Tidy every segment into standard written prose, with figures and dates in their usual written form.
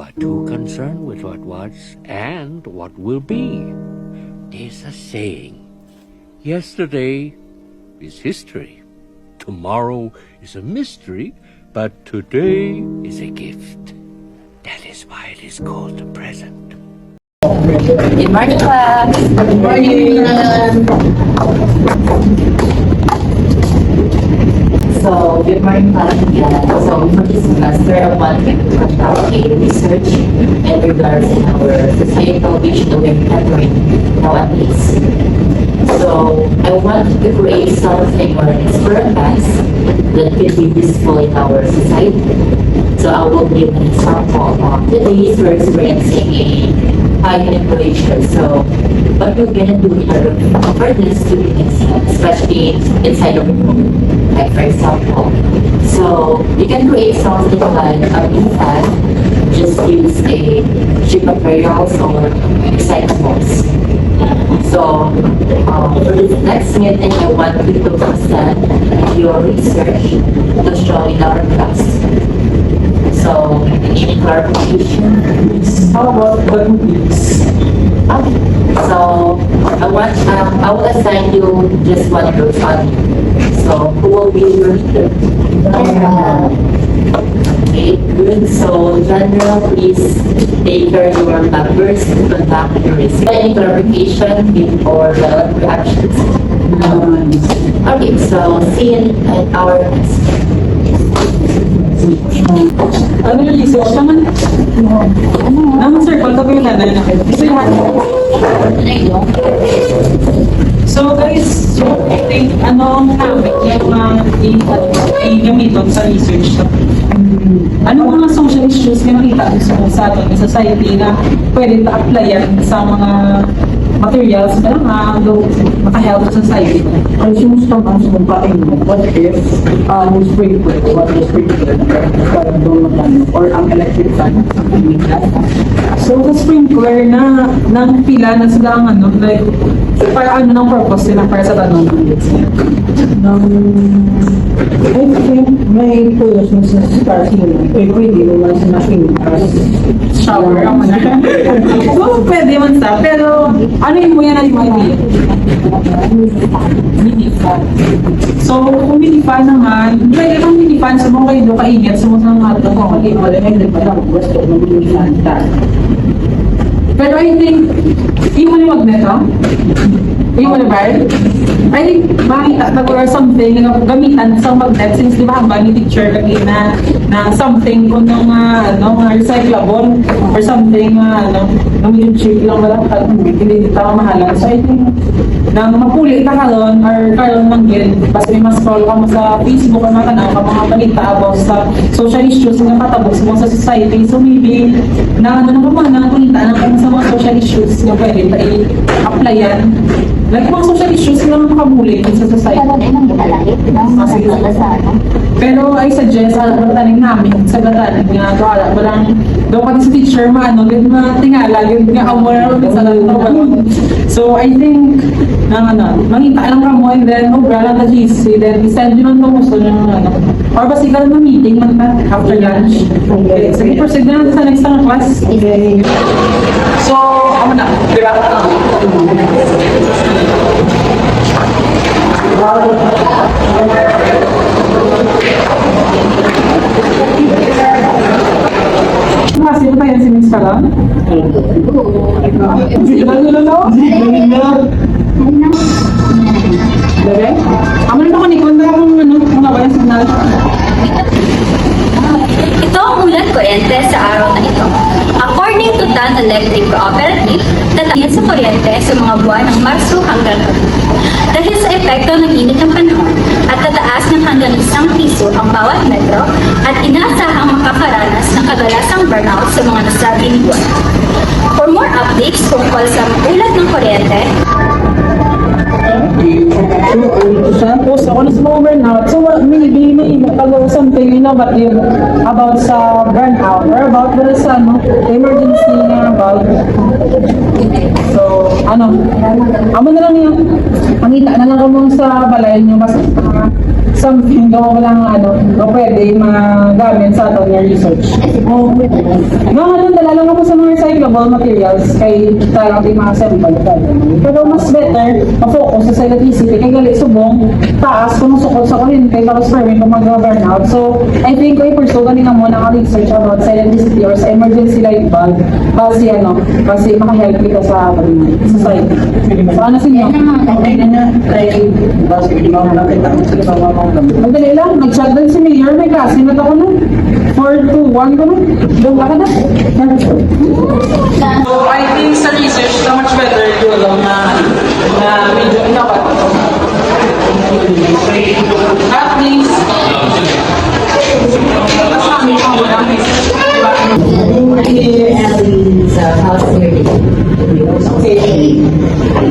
are too concerned with what was and what will be. There's a saying, yesterday is history, tomorrow is a mystery, but today is a gift. That is why it is called the present. Good morning, class. Good morning. So, good morning, class again. So, for this semester, I want to conduct a research in regards in our societal issue that we're encountering nowadays. So, I want to create something or an experiment that can be useful in our society. So, I will give an example of today's we're experiencing a high inflation. So what we're gonna do in order to convert this to income, especially inside of the home, like for example. So you can create something like a infant, just use a cheap materials or recyclables. So for this next meeting, I want you to present your research to show in our class. So, any clarification? How about the movies? Okay. So, I will assign you just one group only. So, who will be your leader? Okay, good. So, General, please take your numbers to conduct the research. Any clarification before the reactions? Okay, so see you in our next. Ano yung research naman? Naman sir, kung tabi yung nanay na kayo. So guys, I think ano ang habit yung i-gamiton sa research? Ano mga social issues na nakita sa atin sa society na pwede na-applyan sa mga materials na maka-help sa society? Ang sinustaman sa papain mo, what if yung sprinkler, or ang electric fan, So, sa sprinkler na ng pila na sila ang like, para ng purpose sila para sa tanong? I think may foolishness na starting, pwede naman sa machine Shower ang So, pwede man sa, pero ano yung mo yan na yung idea? Mini-fan. So, kung mini-fan naman, pwede kang mini-fan sa mga kayo kaingat sa mga mga gusto ng mini-fan. Pero I think, yung mga magnet, no? Yung mga bar, I think makita or something na gamitan sa magnet since di ba hambang yung teacher lagi na something kung mga recyclable or something nung yung cheap lang wala hindi tama mahalan. So I think nang mapuli ka karon or karon manggil basta may ma-scroll ka mo sa Facebook or matanaw ka mga balita about sa social issues na katabog mo sa society. So maybe na mga balita na sa mga social issues na pwede i-applyan. Like mga social issues na makamuli sa society. Pero I suggest sa bataning namin, sa bataning nga walang daw kasi sa teacher din matingala, yun nga aware sa lang. So I think mangita lang ka mo and then lang na GC, then isend yun ang gusto nyo or basta ikaw na meeting man after lunch. Okay, sige, proceed na sa next class. Okay. So, ako na, di ba? Kasi ito tayo si Miss Kalan? Bebe? Amo na ako ni Konda kung mga bayas na Ito ang ulat kuryente sa araw na ito. According to TAN Electric Cooperative, tatayan sa kuryente sa mga buwan ng Marso hanggang Abril. Dahil sa epekto ng init ng panahon at tataas ng hanggang ₱1 ang bawat metro at inaasahang makakaranas ng kadalasang burnout sa mga nasabing buwan. For more updates tungkol sa ulat ng kuryente, Tapos ako na sa mga burnout. So maybe may something innovative about sa burnout or about sa emergency na about. So amo na lang yan. Mangita na lang kamo sa balay nyo basta something na walang o pwede magamit sa ato nga research. Dala lang ako sa mga recyclable materials kay tarang di mga sample. Pero mas better, ma-focus sa electricity kay gali subong taas kung sukod sa kuryente kay bakit sperming kung mag-burn out. So, I think I pursue kanina muna ang research about sa electricity or sa emergency light bulb kasi makahelp kita sa society. So, ano sa inyo? Madali lang, nag-chat din si Mayor, may kasi na ako na. 4-2-1 ko na. Doon ka na. So, I think sa research na much better yung na medyo innovative. At least, kasama yung mga Ellie's house here. Okay,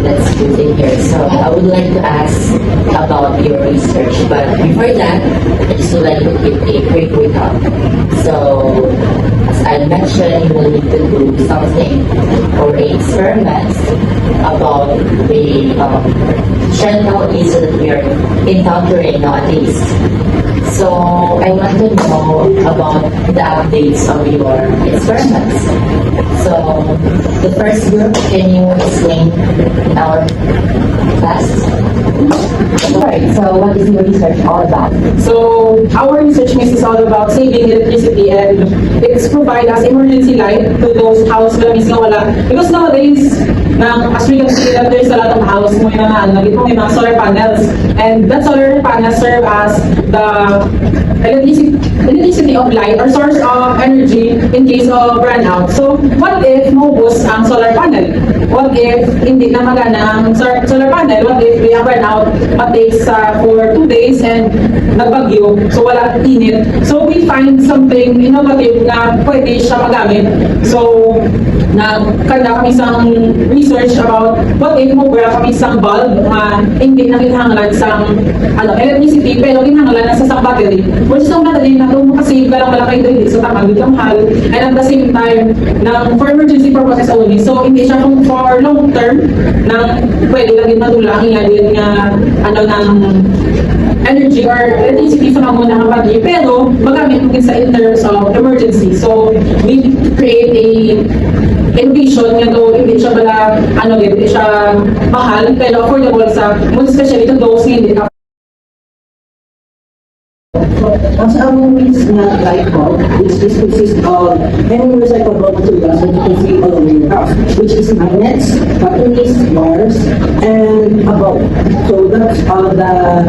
that's good to hear. So I would like to ask about your research, but before that, I just would like to give a quick recap. So, as I mentioned, you will need to do something or a experiment about the general issue that we are encountering nowadays. So I want to know about the updates of your experiments. So the first group, can you explain our class? Alright, so what is your research all about? So, our research is all about saving electricity and it's provide us emergency light to those house na mismo wala. Because nowadays, as we can see that there's a lot of house mo na may mga solar panels. And that solar panels serve as the electricity of light or source of energy in case of brownout. So, what if maubos ang solar panel? What if hindi na magana ang solar panel? What if we have brownout takes for 2 days and nagbagyo, so wala init. So, we find something innovative na pwede siya magamit. So, nagkanda kami isang research about what if mobile kami isang bulb na hindi na kinahanglan sa electricity pero kinahanglan na sa isang battery. Which is ang battery na kung makasave ka lang malaki ito so tamang dito mahal and at the same time for emergency purposes only. So hindi siya kung for long term na pwede lang din madula ang ilalin nga ng energy or electricity sa mga ng battery pero magamit mo din sa in terms of emergency. So we create a innovation nga to hindi siya hindi siya mahal pero affordable sa most especially to those who hindi As among these light bulb, which consists of many recyclable materials that you can see all over your house, which is magnets, batteries, wires, and a bulb. So that's all the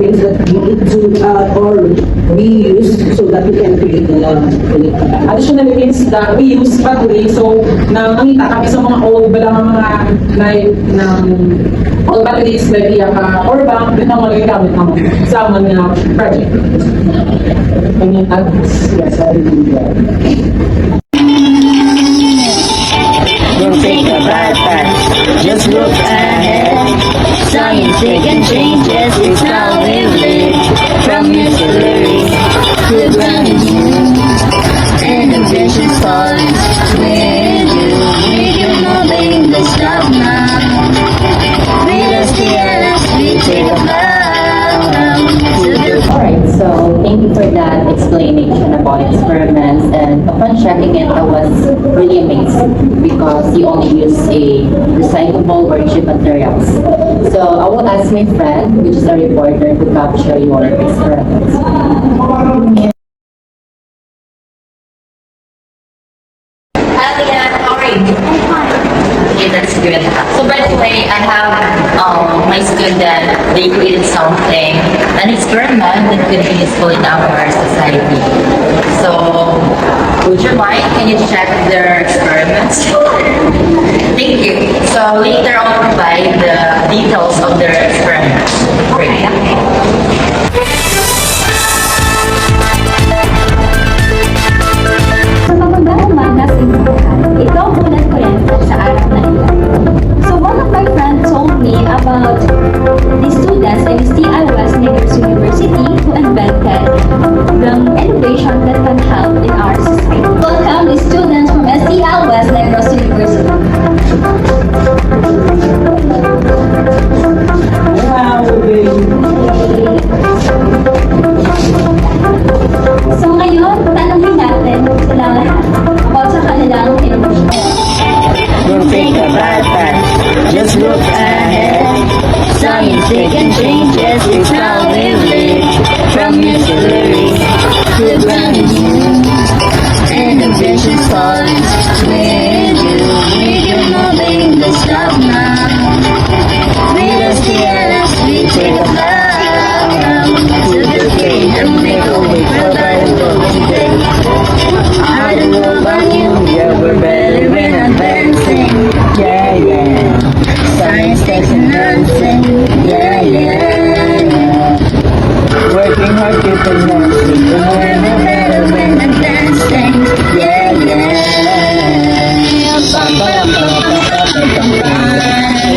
things that we need to or we use so that we can create the additional means that we use battery so nakita kami sa mga old old batteries like power bank din ang magagamit mo sa mga project. Yes, I believe that. Don't think about that, just look ahead. Scientific changes, it's how we live. From history to brand new, innovation starts with you. We can moving the stuff now. With us, we take a bow. Alright, so thank you for that explanation about experiments and upon checking it, I was really amazed because you only use a recyclable or cheap materials. So I will ask my friend, which is a reporter, to capture your experiments. Alia, how are you? Okay, that's good. So by the way, I have my student, they created something, an experiment that could be useful in our society. So, would you mind, can you check their experiments? Thank you. So later I'll provide the details of their experiments. Great. Sa magandang umaga sa inyo lahat. Ito ang unang kwento sa araw na ito. So one of my friends told me about the students in STI West Negros University who invented the innovation that can help in our society. Welcome the students from STI West Negros University. Wow, baby. is falling. With you moving the stop now. With us yes, we take a bow to the king and make a way for the day. I don't know about you, yeah, we're better when I'm dancing. Yeah, yeah. Science takes a dancing. Yeah, yeah. Working hard, keep on dancing. We're better when I'm dancing. Yeah, yeah. Bam, bam, bam, bam, bam, bam, bam.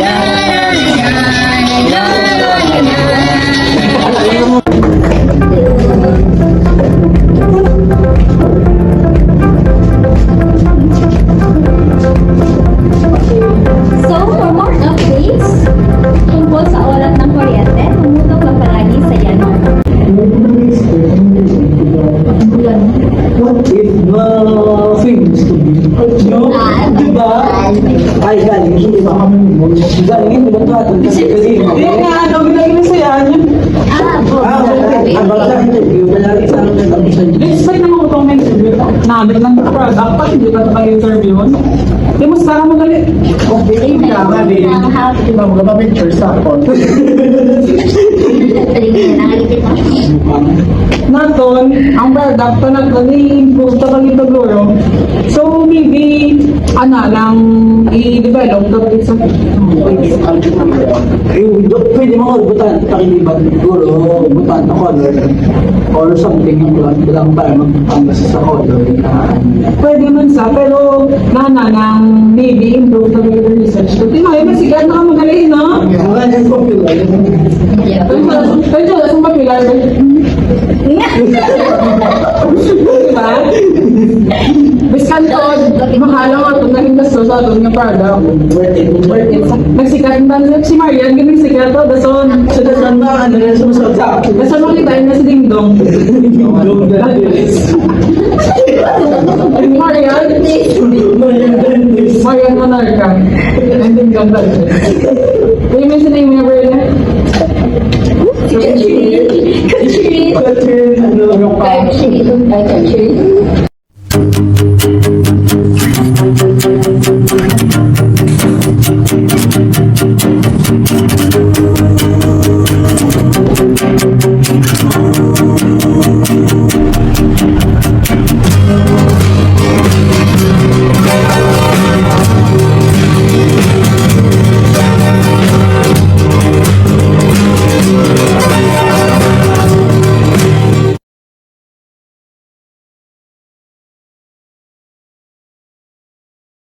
La, la, la, la, la, la. So, for more updates tungkol sa oras ng kuryente, tumutok lang palagi sa Yanon. What if famous to be? No? Diba? Ay, galing, hindi ba kami mo? Galing, hindi ba ito atin? Kasi, Hindi nga, ano, ginagin sa yan. ang baka interview, wala rin sa amin ng Expect naman ko itong interview. Namin lang yung product, pag hindi ba ito interview? Di mo sana mo galit. Okay, kailangan din. Diba, mga pictures sa ako. Naton, ang product pa nag-improve sa kalito guro. So, maybe, lang, i-develop the isa. Pwede mo butan, pakiliban, siguro, butan na color, or something yung lang para magpanggas sa color. Pwede man sa, pero ng maybe improve the research. So, tinay, masigat na ka magaling, no? Wala nang popular. Kaya lang popular. Diba? Biskan to, mahala nga ito, naging gasto sa ito ng product. Worth it. Nagsikat ba si Marian, ganun sikat to, dason. So, that's not ba, ano na sumusot sa akin. Dason mo kita na si Ding Dong. Marian, Marian Monarca. And Ding Dong dati. May mentionin mo na ba yun? Culture, ano,